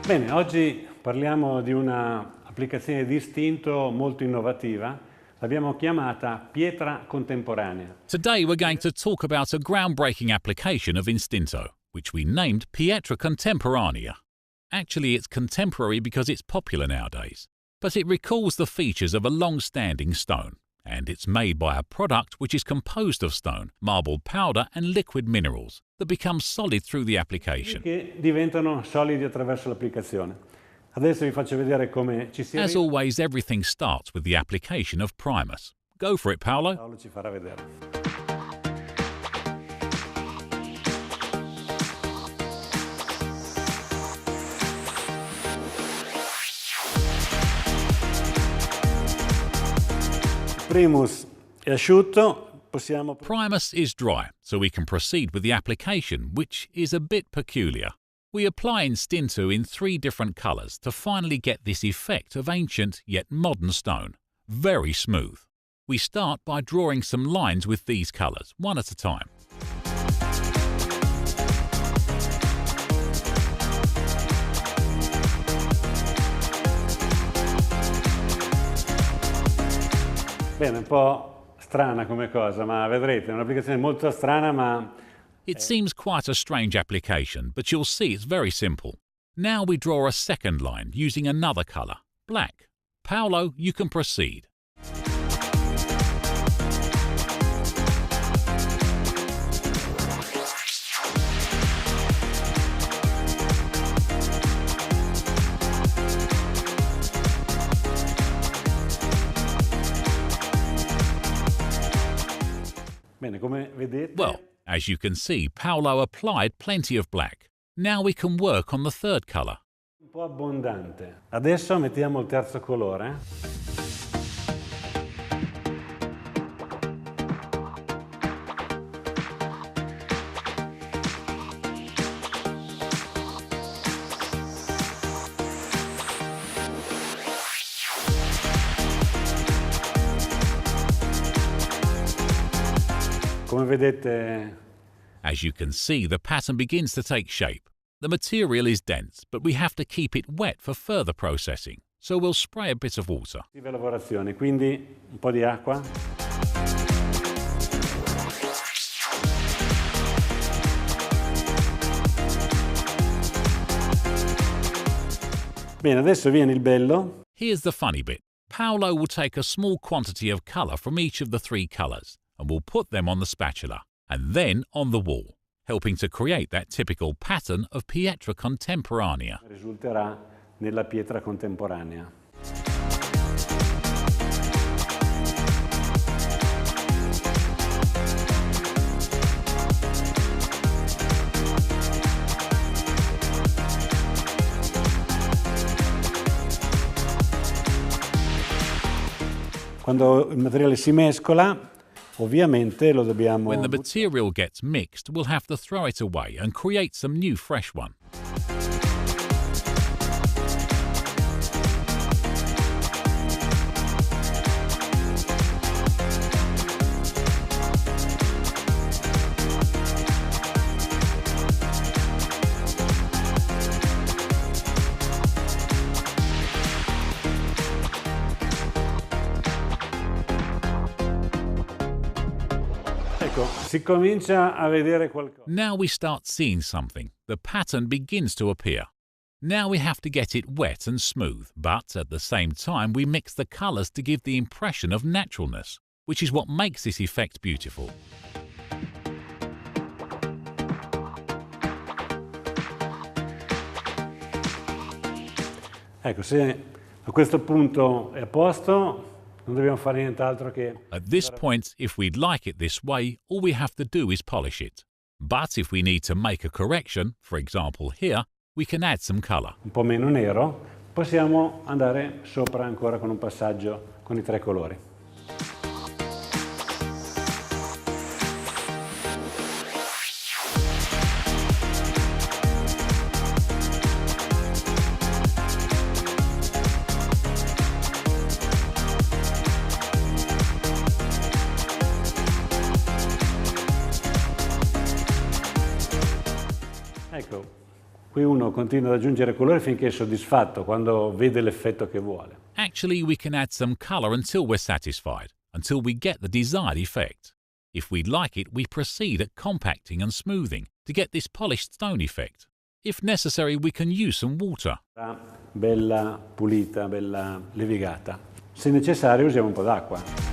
Bene, oggi parliamo di un'applicazione di istinto molto innovativa. L'abbiamo chiamata pietra contemporanea. Today we're going to talk about a groundbreaking application of ISTINTO, which we named PIETRA CONTEMPORANEA. Actually, it's contemporary because it's popular nowadays, but it recalls the features of a long-standing stone, and it's made by a product which is composed of stone, marble powder and liquid minerals that become solid through the application. Che diventano solidi attraverso l'applicazione. Adesso vi faccio vedere come ci si As always, everything starts with the application of primus. Go for it, Paolo. Paolo ci farà vedere. Primus è asciutto. Primus is dry, so we can proceed with the application, which is a bit peculiar. We apply ISTINTO in 3 different colours to finally get this effect of ancient yet modern stone. Very smooth. We start by drawing some lines with these colours, one at a time. Bene, un po' strana come cosa, ma vedrete, è un'applicazione molto strana, ma... It seems quite a strange application, but you'll see it's very simple. Now we draw a second line using another colour, black. Paolo, you can proceed. Bene, come vedete... Well, as you can see, Paolo applied plenty of black. Now we can work on the third colour. Un po' abbondante. Adesso mettiamo il terzo colore. Come vedete... As you can see, the pattern begins to take shape. The material is dense, but we have to keep it wet for further processing, so we'll spray a bit of water. Lavorazione, quindi un po' di acqua. Bene, adesso viene il bello. Here's the funny bit. Paolo will take a small quantity of colour from each of the 3 colours, and we'll put them on the spatula, and then on the wall, helping to create that typical pattern of pietra contemporanea. Risulterà nella pietra contemporanea. Quando il materiale si mescola, ovviamente lo dobbiamo... When the material gets mixed, we'll have to throw it away and create some new fresh one. Ecco, si comincia a vedere qualcosa. Now we start seeing something. The pattern begins to appear. Now we have to get it wet and smooth, but at the same time we mix the colours to give the impression of naturalness, which is what makes this effect beautiful. Ecco, se a questo punto è a posto, non dobbiamo fare nient'altro che... At this point, if we'd like it this way, all we have to do is polish it. But if we need to make a correction, for example here, we can add some colour. Un po' meno nero, possiamo andare sopra ancora con un passaggio con i 3 colori. Qui uno continua ad aggiungere colore finché è soddisfatto, quando vede l'effetto che vuole. Actually, we can add some colour until we're satisfied, until we get the desired effect. If we'd like it, we proceed at compacting and smoothing to get this polished stone effect. If necessary, we can use some water. Bella pulita, bella levigata. Se necessario usiamo un po' d'acqua.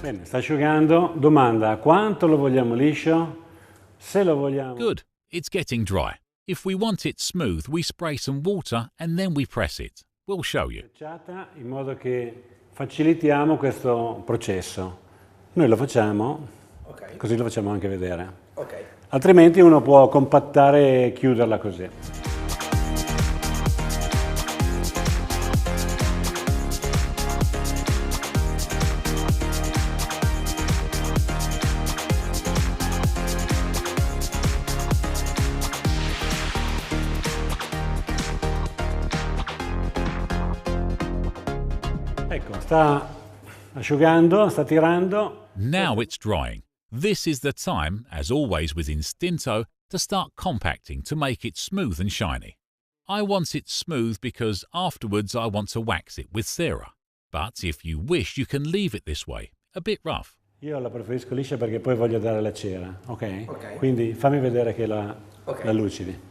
Bene, sta asciugando. Domanda, quanto lo vogliamo liscio? Se lo vogliamo... Good. It's getting dry. If we want it smooth, we spray some water and then we press it. We'll show you. In modo che facilitiamo questo processo. Noi lo facciamo, così lo facciamo anche vedere. Altrimenti uno può compattare e chiuderla così. Ecco, sta asciugando, sta tirando. Now it's drying. This is the time, as always with Instinto, to start compacting to make it smooth and shiny. I want it smooth because afterwards I want to wax it with cera. But if you wish, you can leave it this way, a bit rough. Io la preferisco liscia perché poi voglio dare la cera, ok? Quindi fammi vedere che la lucidi.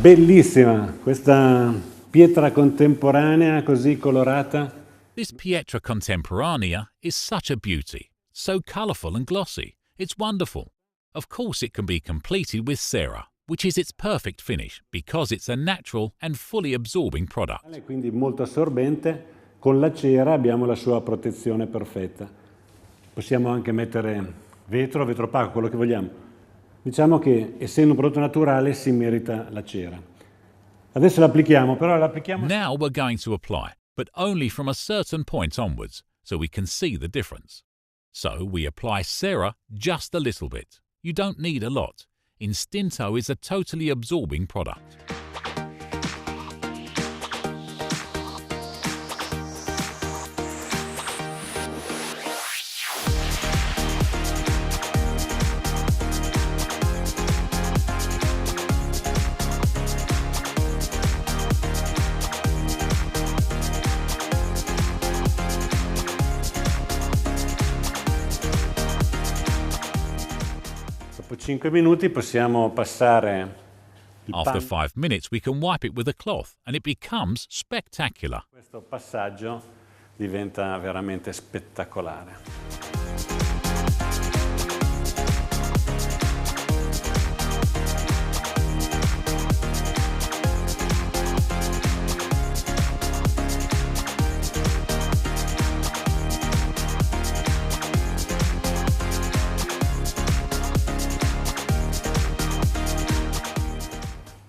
Bellissima questa pietra contemporanea così colorata. This Pietra Contemporanea is such a beauty, so colourful and glossy. It's wonderful. Of course it can be completed with cera, which is its perfect finish because it's a natural and fully absorbing product. Quindi molto assorbente, con la cera abbiamo la sua protezione perfetta. Possiamo anche mettere vetro opaco, quello che vogliamo. Diciamo che essendo un prodotto naturale si merita la cera. Adesso l'applichiamo, però l'applichiamo... Now we're going to apply, but only from a certain point onwards, so we can see the difference. So we apply cera just a little bit. You don't need a lot. Instinto is a totally absorbing product. Dopo 5 minuti possiamo passare il After panno. 5 minutes, we can wipe it with a cloth and it becomes spectacular. Questo passaggio diventa veramente spettacolare.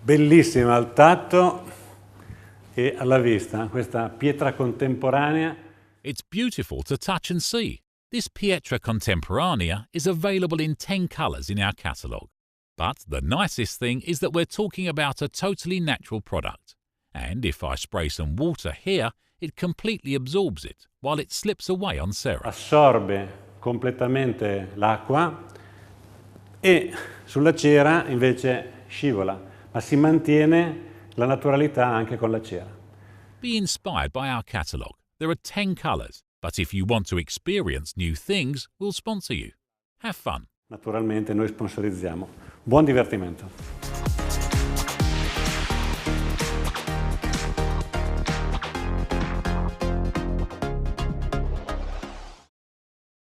Bellissima al tatto e alla vista, questa pietra contemporanea. It's beautiful to touch and see. This Pietra Contemporanea is available in 10 colours in our catalogue. But the nicest thing is that we're talking about a totally natural product. And if I spray some water here, it completely absorbs it, while it slips away on cera. Assorbe completamente l'acqua e sulla cera invece scivola, ma si mantiene la naturalità anche con la cera. Be inspired by our catalogue. There are 10 colours, but if you want to experience new things, we'll sponsor you. Have fun. Naturalmente noi sponsorizziamo. Buon divertimento.